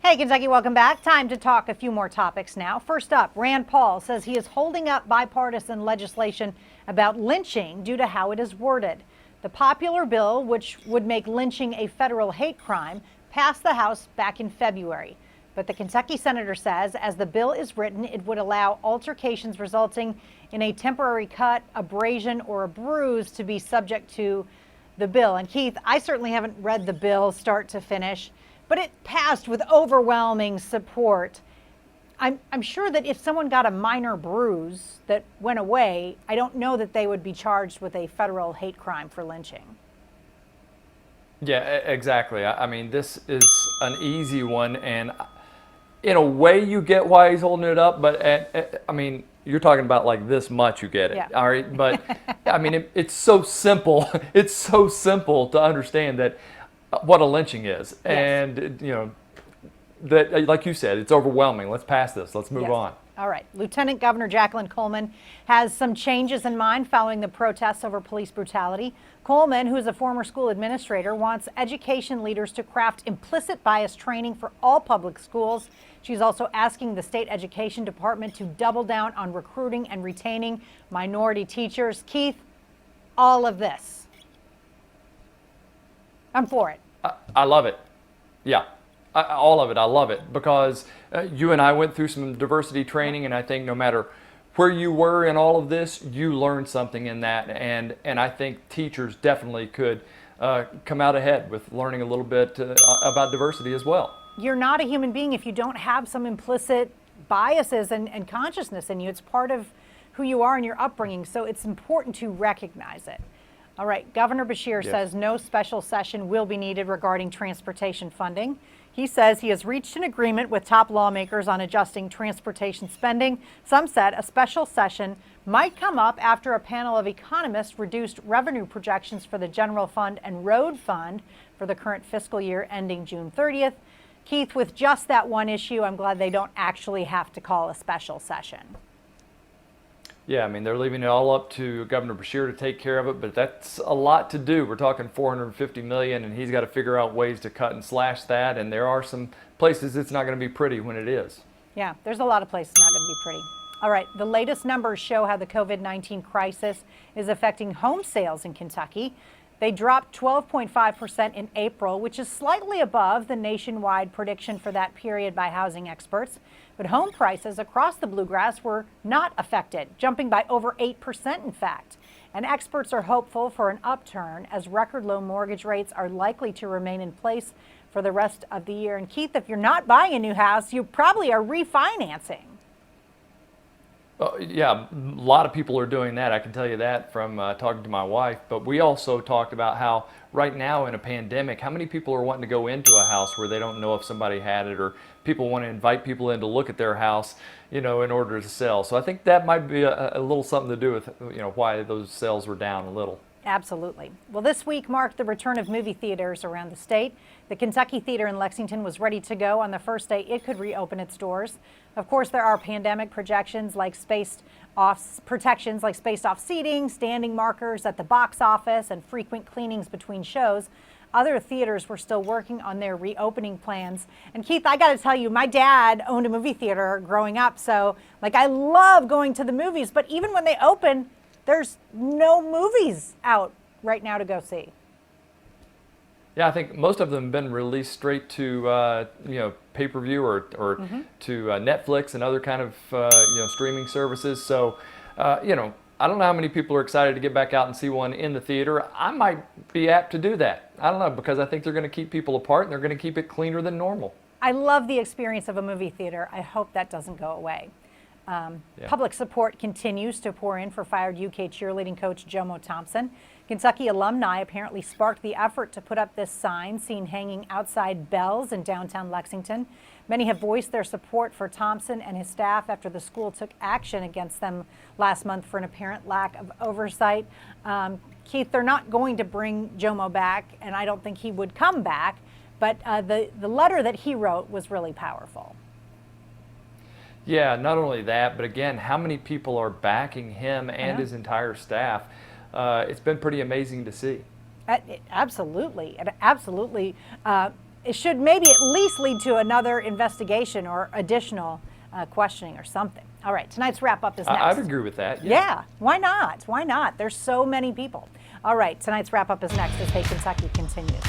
Hey, Kentucky, welcome back. Time to talk a few more topics now. First up, Rand Paul says he is holding up bipartisan legislation about lynching due to how it is worded. The popular bill, which would make lynching a federal hate crime, passed the House back in February. But the Kentucky senator says, as the bill is written, it would allow altercations resulting in a temporary cut, abrasion, or a bruise to be subject to the bill. And Keith, I certainly haven't read the bill start to finish, but it passed with overwhelming support. I'm sure that if someone got a minor bruise that went away, I don't know that they would be charged with a federal hate crime for lynching. Yeah, exactly. I mean, this is an easy one, and in a way you get why he's holding it up, but I mean, you're talking about like this much, you get it. Yeah. All right, but I mean, it's so simple. It's so simple to understand that what a lynching is. Yes. And, you know, that, like you said, it's overwhelming. Let's pass this. Let's move on. All right. Lieutenant Governor Gov Coleman has some changes in mind following the protests over police brutality. Coleman, who is a former school administrator, wants education leaders to craft implicit bias training for all public schools. She's also asking the state education department to double down on recruiting and retaining minority teachers. Keith, all of this. I'm for it. I love it. Yeah, all of it. I love it because you and I went through some diversity training, and I think no matter where you were in all of this, you learned something in that, and I think teachers definitely could come out ahead with learning a little bit about diversity as well. You're not a human being if you don't have some implicit biases and consciousness in you. It's part of who you are and your upbringing, so it's important to recognize it. All right, Governor Beshear says no special session will be needed regarding transportation funding. He says he has reached an agreement with top lawmakers on adjusting transportation spending. Some said a special session might come up after a panel of economists reduced revenue projections for the general fund and road fund for the current fiscal year ending June 30th. Keith, with just that one issue, I'm glad they don't actually have to call a special session. Yeah, I mean, they're leaving it all up to Governor Beshear to take care of it, but that's a lot to do. We're talking $450 million, and he's got to figure out ways to cut and slash that, and there are some places it's not going to be pretty when it is. Yeah, there's a lot of places not going to be pretty. All right, the latest numbers show how the COVID-19 crisis is affecting home sales in Kentucky. They dropped 12.5% in April, which is slightly above the nationwide prediction for that period by housing experts. But home prices across the Bluegrass were not affected, jumping by over 8%, in fact. And experts are hopeful for an upturn as record low mortgage rates are likely to remain in place for the rest of the year. And Keith, if you're not buying a new house, you probably are refinancing. Yeah, a lot of people are doing that. I can tell you that from talking to my wife. But we also talked about how right now in a pandemic, how many people are wanting to go into a house where they don't know if somebody had it, or people want to invite people in to look at their house, you know, in order to sell. So I think that might be a little something to do with, you know, why those sales were down a little. Absolutely. Well, this week marked the return of movie theaters around the state. The Kentucky Theater in Lexington was ready to go on the first day it could reopen its doors. Of course, there are pandemic protections like spaced off seating, standing markers at the box office, and frequent cleanings between shows. Other theaters were still working on their reopening plans. And Keith, I got to tell you, my dad owned a movie theater growing up. So like, I love going to the movies, but even when they open, there's no movies out right now to go see. Yeah, I think most of them have been released straight to you know, pay-per-view or to Netflix and other kind of you know, streaming services. So you know, I don't know how many people are excited to get back out and see one in the theater. I might be apt to do that. I don't know, because I think they're going to keep people apart and they're going to keep it cleaner than normal. I love the experience of a movie theater. I hope that doesn't go away. Public support continues to pour in for fired UK cheerleading coach Jomo Thompson. Kentucky alumni apparently sparked the effort to put up this sign seen hanging outside Bell's in downtown Lexington. Many have voiced their support for Thompson and his staff after the school took action against them last month for an apparent lack of oversight. Keith, they're not going to bring Jomo back, and I don't think he would come back, but the letter that he wrote was really powerful. Yeah, not only that, but again, how many people are backing him and his entire staff? It's been pretty amazing to see. Absolutely. Absolutely. it should maybe at least lead to another investigation or additional questioning or something. All right, tonight's wrap up is next. I'd agree with that. Yeah, why not? Why not? There's so many people. All right, tonight's wrap up is next as Hey Kentucky continues.